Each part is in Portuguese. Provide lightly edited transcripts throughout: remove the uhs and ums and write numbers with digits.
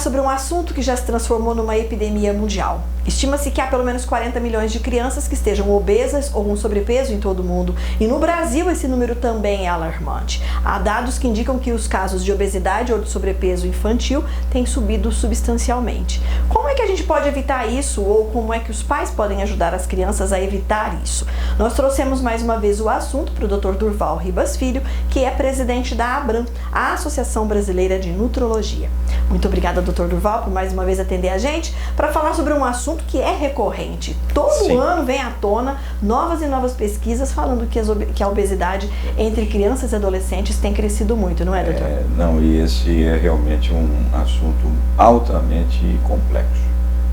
sobre um assunto que já se transformou numa epidemia mundial. Estima-se que há pelo menos 40 milhões de crianças que estejam obesas ou com sobrepeso em todo o mundo. E no Brasil esse número também é alarmante. Há dados que indicam que os casos de obesidade ou de sobrepeso infantil têm subido substancialmente. Como é que a gente pode evitar isso, ou como é que os pais podem ajudar as crianças a evitar isso? Nós trouxemos mais uma vez o assunto para o Dr. Durval Ribas Filho, que é presidente da ABRAM, a Associação Brasileira de Nutrologia. Muito obrigada, Dr. Durval, por mais uma vez atender a gente para falar sobre um assunto que é recorrente. Todo ano vem à tona novas e novas pesquisas falando que a obesidade entre crianças e adolescentes tem crescido muito, não é, doutor? Não, e esse é realmente um assunto altamente complexo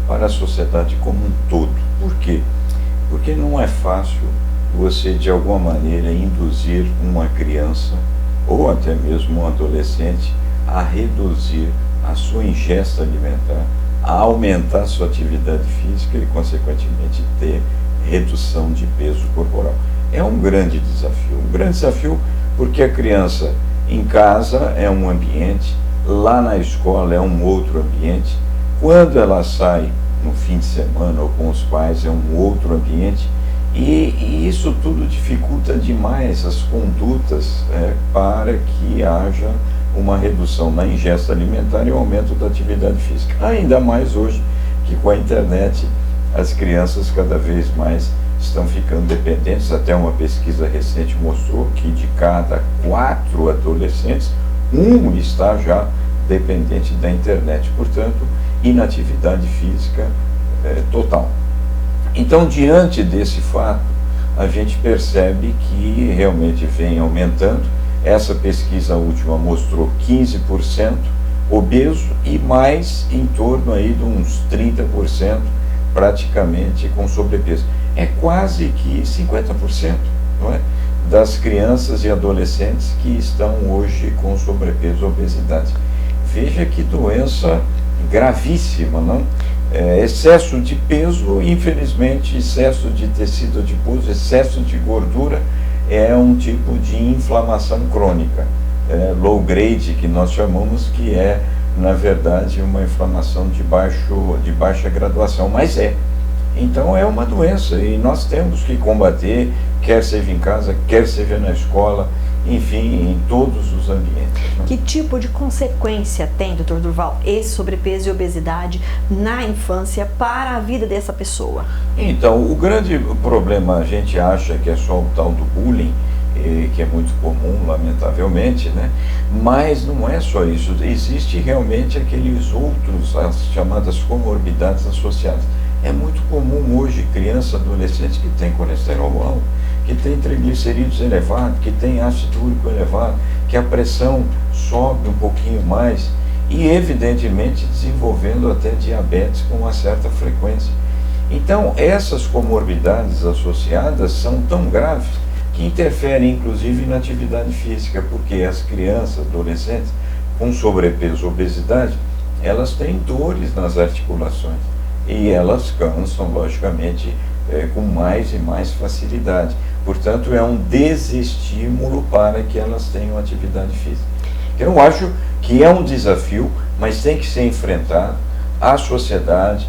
para a sociedade como um todo. Por quê? Porque não é fácil você, de alguma maneira, induzir uma criança ou até mesmo um adolescente a reduzir a sua ingesta alimentar, a aumentar a sua atividade física e, consequentemente, ter redução de peso corporal. É um grande desafio porque a criança em casa é um ambiente, lá na escola é um outro ambiente, quando ela sai no fim de semana ou com os pais é um outro ambiente, e isso tudo dificulta demais as condutas para que haja uma redução na ingesta alimentar e um aumento da atividade física. Ainda mais hoje que com a internet as crianças cada vez mais estão ficando dependentes. Até uma pesquisa recente mostrou que de cada 4 adolescentes, 1 está já dependente da internet, portanto, inatividade física total. Então, diante desse fato, a gente percebe que realmente vem aumentando. Essa pesquisa última mostrou 15% obeso e mais em torno aí de uns 30% praticamente com sobrepeso. É quase que 50%, não é, das crianças e adolescentes que estão hoje com sobrepeso e obesidade. Veja que doença gravíssima, não? Excesso de peso, infelizmente, excesso de tecido adiposo, excesso de gordura é um tipo de inflamação crônica, low grade, que nós chamamos, que é, na verdade, uma inflamação de baixa graduação, mas então é uma doença e nós temos que combater, quer seja em casa, quer seja na escola, enfim, em todos os ambientes. Né? Que tipo de consequência tem, doutor Durval, esse sobrepeso e obesidade na infância para a vida dessa pessoa? Então, o grande problema, a gente acha que é só o tal do bullying, que é muito comum, lamentavelmente, né? Mas não é só isso, existe realmente aqueles outros, as chamadas comorbidades associadas. É muito comum hoje criança, adolescente que tem colesterol alto, que tem triglicerídeos elevados, que tem ácido úrico elevado, que a pressão sobe um pouquinho mais e, evidentemente, desenvolvendo até diabetes com uma certa frequência. Então, essas comorbidades associadas são tão graves que interferem, inclusive, na atividade física, porque as crianças, adolescentes com sobrepeso, obesidade, elas têm dores nas articulações e elas cansam, logicamente, com mais e mais facilidade. Portanto, é um desestímulo para que elas tenham atividade física. Eu acho que é um desafio, mas tem que ser enfrentado. A sociedade,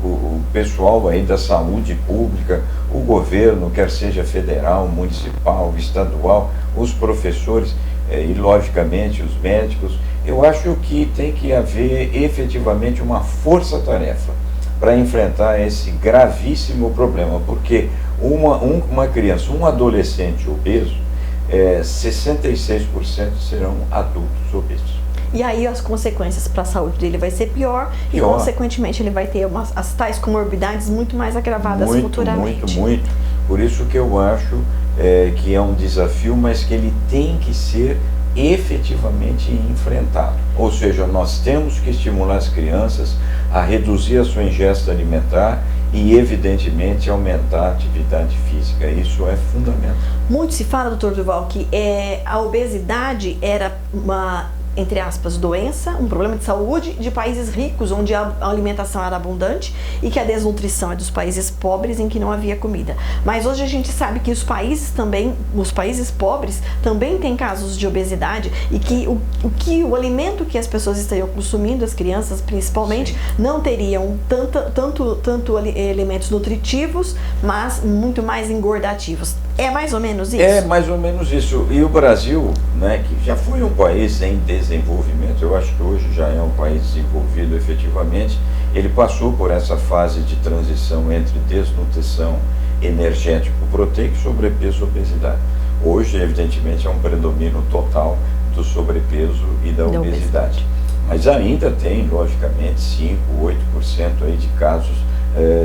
o pessoal aí da saúde pública, o governo, quer seja federal, municipal, estadual, os professores e, logicamente, os médicos. Eu acho que tem que haver efetivamente uma força-tarefa para enfrentar esse gravíssimo problema, porque uma criança, um adolescente obeso, 66% serão adultos obesos. E aí as consequências para a saúde dele vai ser pior e, consequentemente, ele vai ter as tais comorbidades muito mais agravadas futuramente. Muito. Por isso que eu acho que é um desafio, mas que ele tem que ser efetivamente enfrentado. Ou seja, nós temos que estimular as crianças a reduzir a sua ingesta alimentar e, evidentemente, aumentar a atividade física. Isso é fundamental. Muito se fala, doutor Durval, que a obesidade era entre aspas, doença, um problema de saúde de países ricos, onde a alimentação era abundante, e que a desnutrição é dos países pobres, em que não havia comida. Mas hoje a gente sabe que os países pobres também têm casos de obesidade, e que o alimento que as pessoas estariam consumindo, as crianças principalmente, sim, não teriam tanto elementos nutritivos, mas muito mais engordativos. É mais ou menos isso? É mais ou menos isso. E o Brasil, né, que já foi um país em desenvolvimento, eu acho que hoje já é um país desenvolvido efetivamente, ele passou por essa fase de transição entre desnutrição, energético, proteico, sobrepeso e obesidade. Hoje, evidentemente, é um predomínio total do sobrepeso e da obesidade. Mas ainda tem, logicamente, 5, 8% aí de casos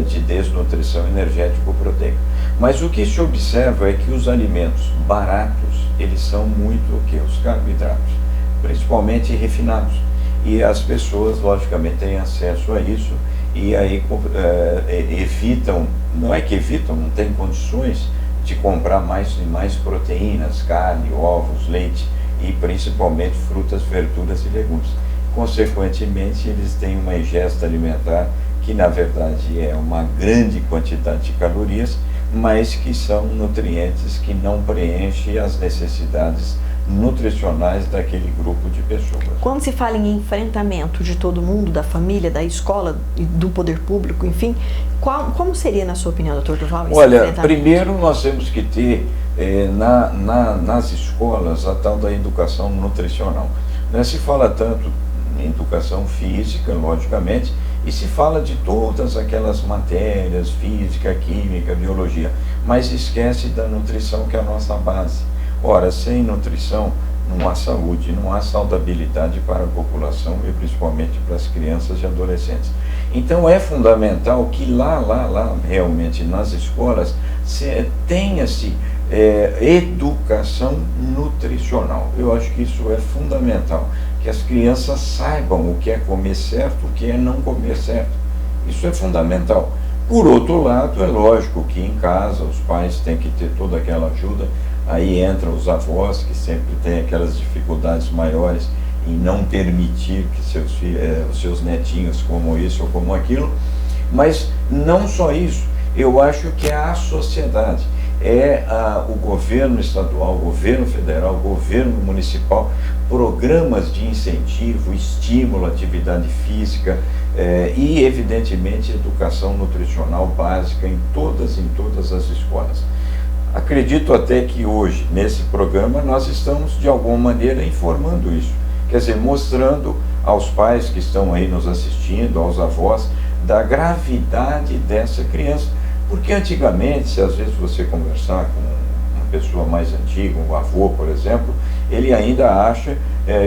de desnutrição energético-proteica. Mas o que se observa é que os alimentos baratos, eles são muito o que? Os carboidratos, principalmente refinados. E as pessoas, logicamente, têm acesso a isso e aí evitam, não é que evitam, não têm condições de comprar mais e mais proteínas, carne, ovos, leite e principalmente frutas, verduras e legumes. Consequentemente, eles têm uma ingesta alimentar que na verdade é uma grande quantidade de calorias, mas que são nutrientes que não preenchem as necessidades nutricionais daquele grupo de pessoas. Quando se fala em enfrentamento de todo mundo, da família, da escola, do poder público, enfim, como seria, na sua opinião, doutor Durval, esse Olha, primeiro nós temos que ter nas escolas a tal da educação nutricional. Né? Se fala tanto em educação física, logicamente, e se fala de todas aquelas matérias, física, química, biologia, mas esquece da nutrição, que é a nossa base. Ora, sem nutrição não há saúde, não há saudabilidade para a população e principalmente para as crianças e adolescentes. Então é fundamental que lá realmente nas escolas tenha-se educação nutricional. Eu acho que isso é fundamental, que as crianças saibam o que é comer certo, o que é não comer certo. Isso é fundamental. Por outro lado, é lógico que em casa os pais têm que ter toda aquela ajuda. Aí entram os avós, que sempre têm aquelas dificuldades maiores em não permitir que os seus netinhos comam isso ou comam aquilo. Mas não só isso, eu acho que é a sociedade. O governo estadual, o governo federal, o governo municipal, programas de incentivo, estímulo à atividade física e, evidentemente, educação nutricional básica em todas as escolas. Acredito até que hoje, nesse programa, nós estamos, de alguma maneira, informando isso. Quer dizer, mostrando aos pais que estão aí nos assistindo, aos avós, da gravidade dessa criança. Porque antigamente, se às vezes você conversar com uma pessoa mais antiga, um avô, por exemplo, ele ainda acha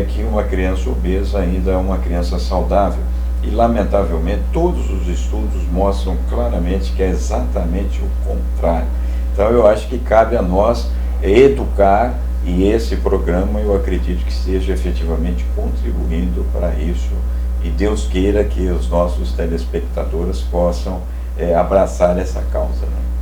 que uma criança obesa ainda é uma criança saudável. E, lamentavelmente, todos os estudos mostram claramente que é exatamente o contrário. Então, eu acho que cabe a nós educar, e esse programa eu acredito que esteja efetivamente contribuindo para isso. E Deus queira que os nossos telespectadores possam abraçar essa causa, né?